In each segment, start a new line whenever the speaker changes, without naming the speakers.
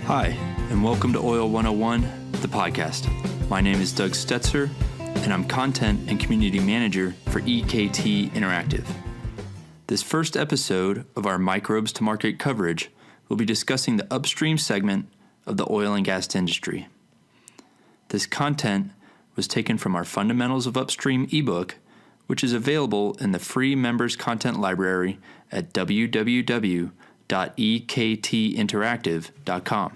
Hi, and welcome to Oil 101, the podcast. My name is Doug Stetzer, and I'm Content and Community Manager for EKT Interactive. This first episode of our Microbes to Market coverage will be discussing the upstream segment of the oil and gas industry. This content was taken from our Fundamentals of Upstream ebook, which is available in the free members content library at www.ektinteractive.com.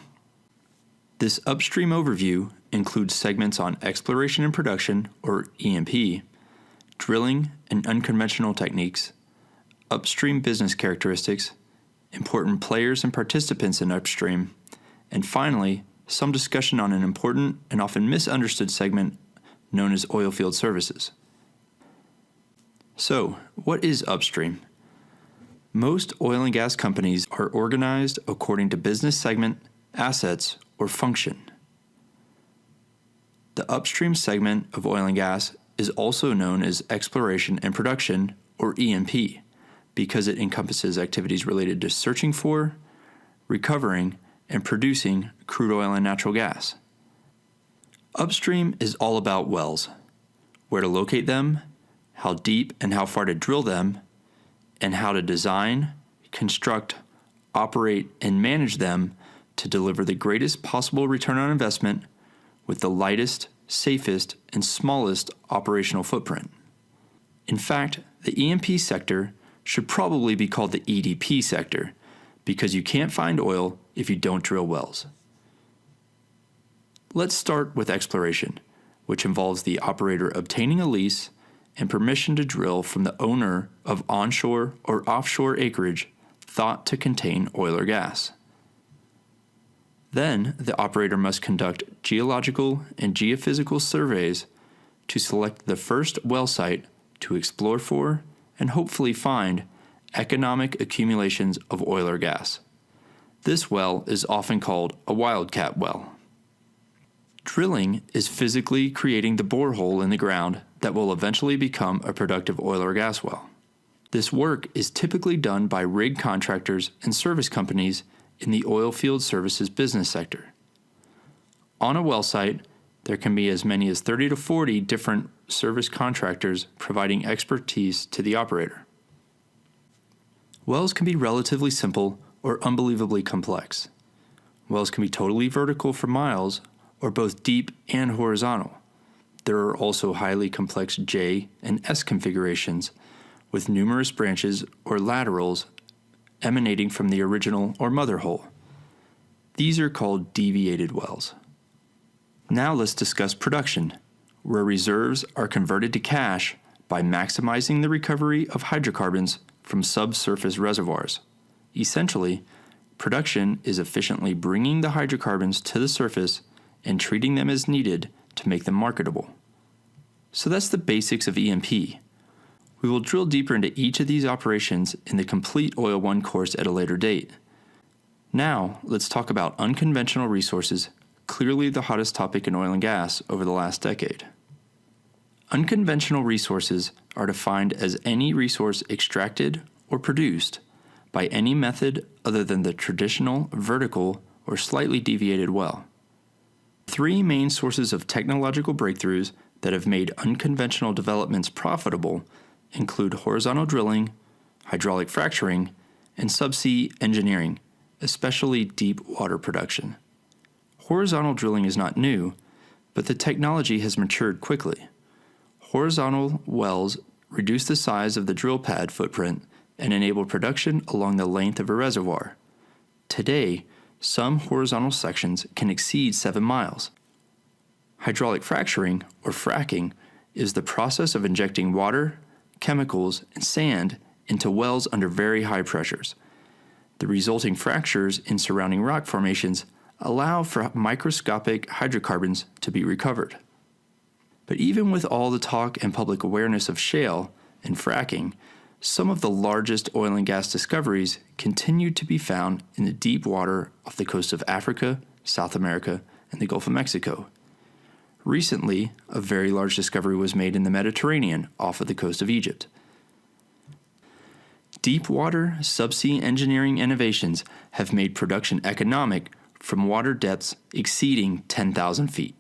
This upstream overview includes segments on exploration and production, or E&P, drilling and unconventional techniques, upstream business characteristics, important players and participants in upstream, and finally, some discussion on an important and often misunderstood segment known as oilfield services. So, what is upstream? Most oil and gas companies are organized according to business segment, assets, or function. The upstream segment of oil and gas is also known as exploration and production, or E&P, because it encompasses activities related to searching for, recovering, and producing crude oil and natural gas. Upstream is all about wells, where to locate them, how deep and how far to drill them, and how to design, construct, operate, and manage them to deliver the greatest possible return on investment with the lightest, safest, and smallest operational footprint. In fact, the E&P sector should probably be called the EDP sector because you can't find oil if you don't drill wells. Let's start with exploration, which involves the operator obtaining a lease and permission to drill from the owner of onshore or offshore acreage thought to contain oil or gas. Then, the operator must conduct geological and geophysical surveys to select the first well site to explore for and hopefully find economic accumulations of oil or gas. This well is often called a wildcat well. Drilling is physically creating the borehole in the ground that will eventually become a productive oil or gas well. This work is typically done by rig contractors and service companies in the oilfield services business sector. On a well site, there can be as many as 30 to 40 different service contractors providing expertise to the operator. Wells can be relatively simple or unbelievably complex. Wells can be totally vertical for miles or both deep and horizontal. There are also highly complex J and S configurations with numerous branches or laterals emanating from the original or mother hole. These are called deviated wells. Now let's discuss production, where reserves are converted to cash by maximizing the recovery of hydrocarbons from subsurface reservoirs. Essentially, production is efficiently bringing the hydrocarbons to the surface and treating them as needed to make them marketable. So that's the basics of E&P. We will drill deeper into each of these operations in the Complete Oil 1 course at a later date. Now, let's talk about unconventional resources, clearly the hottest topic in oil and gas over the last decade. Unconventional resources are defined as any resource extracted or produced by any method other than the traditional vertical or slightly deviated well. Three main sources of technological breakthroughs that have made unconventional developments profitable include horizontal drilling, hydraulic fracturing, and subsea engineering, especially deep water production. Horizontal drilling is not new, but the technology has matured quickly. Horizontal wells reduce the size of the drill pad footprint and enable production along the length of a reservoir. Today, some horizontal sections can exceed 7 miles. Hydraulic fracturing, or fracking, is the process of injecting water, chemicals, and sand into wells under very high pressures. The resulting fractures in surrounding rock formations allow for microscopic hydrocarbons to be recovered. But even with all the talk and public awareness of shale and fracking, some of the largest oil and gas discoveries continue to be found in the deep water off the coast of Africa, South America, and the Gulf of Mexico. Recently, a very large discovery was made in the Mediterranean off of the coast of Egypt. Deep water subsea engineering innovations have made production economic from water depths exceeding 10,000 feet.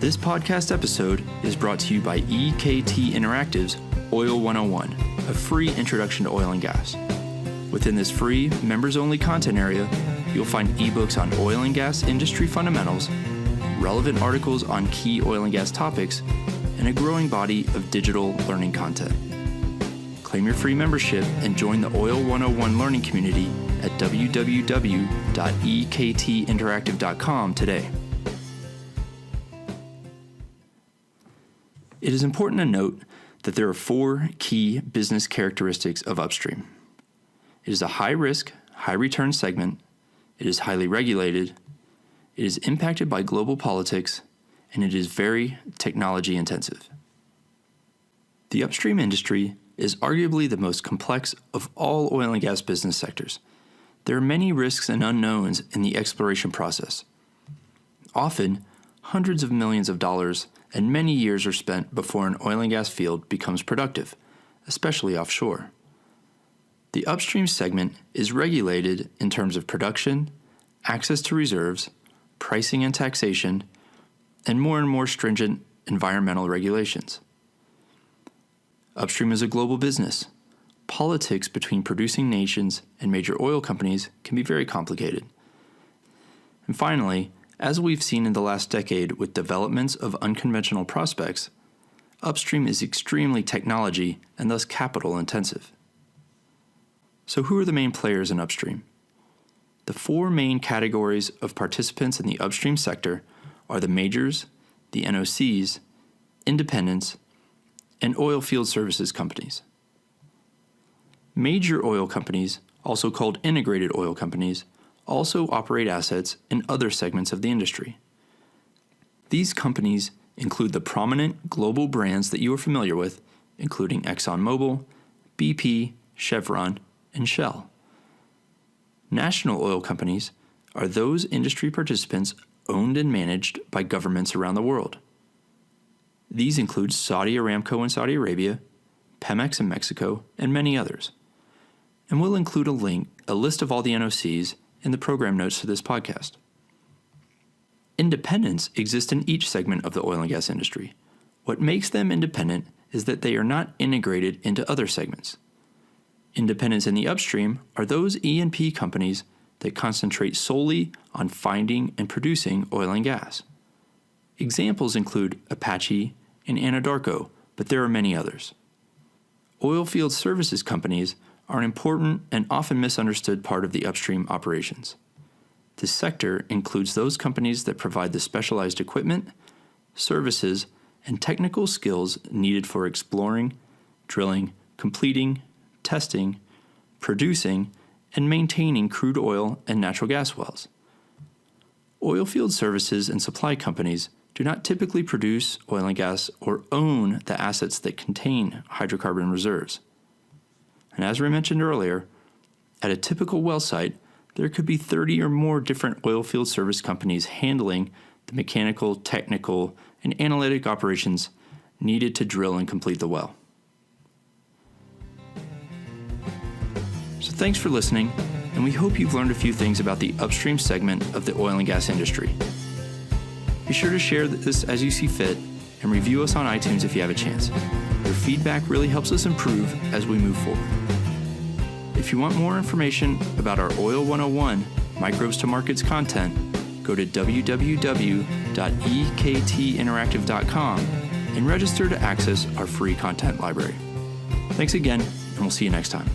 This podcast episode is brought to you by EKT Interactive's Oil 101, a free introduction to oil and gas. Within this free, members-only content area, you'll find ebooks on oil and gas industry fundamentals, relevant articles on key oil and gas topics, and a growing body of digital learning content. Claim your free membership and join the Oil 101 learning community at www.ektinteractive.com today. It is important to note that there are 4 key business characteristics of Upstream. It is a high-risk, high-return segment, it is highly regulated, it is impacted by global politics, and it is very technology-intensive. The upstream industry is arguably the most complex of all oil and gas business sectors. There are many risks and unknowns in the exploration process. Often, hundreds of millions of dollars and many years are spent before an oil and gas field becomes productive, especially offshore. The upstream segment is regulated in terms of production, access to reserves, pricing and taxation, and more stringent environmental regulations. Upstream is a global business. Politics between producing nations and major oil companies can be very complicated. And finally, as we've seen in the last decade with developments of unconventional prospects, upstream is extremely technology and thus capital intensive. So who are the main players in upstream? The 4 main categories of participants in the upstream sector are the majors, the NOCs, independents, and oil field services companies. Major oil companies, also called integrated oil companies, also operate assets in other segments of the industry. These companies include the prominent global brands that you are familiar with, including ExxonMobil, BP, Chevron, and Shell. National oil companies are those industry participants owned and managed by governments around the world. These include Saudi Aramco in Saudi Arabia, Pemex in Mexico, and many others. And we'll include a list of all the NOCs in the program notes to this podcast. Independents exist in each segment of the oil and gas industry. What makes them independent is that they are not integrated into other segments. Independents in the upstream are those E&P companies that concentrate solely on finding and producing oil and gas. Examples include Apache and Anadarko, but there are many others. Oil field services companies are an important and often misunderstood part of the upstream operations. This sector includes those companies that provide the specialized equipment, services, and technical skills needed for exploring, drilling, completing, testing, producing, and maintaining crude oil and natural gas wells. Oil field services and supply companies do not typically produce oil and gas or own the assets that contain hydrocarbon reserves. And as we mentioned earlier, at a typical well site, there could be 30 or more different oil field service companies handling the mechanical, technical, and analytic operations needed to drill and complete the well. So thanks for listening, and we hope you've learned a few things about the upstream segment of the oil and gas industry. Be sure to share this as you see fit and review us on iTunes if you have a chance. Your feedback really helps us improve as we move forward. If you want more information about our Oil 101 Microbes to Markets content, go to www.ektinteractive.com and register to access our free content library. Thanks again, and we'll see you next time.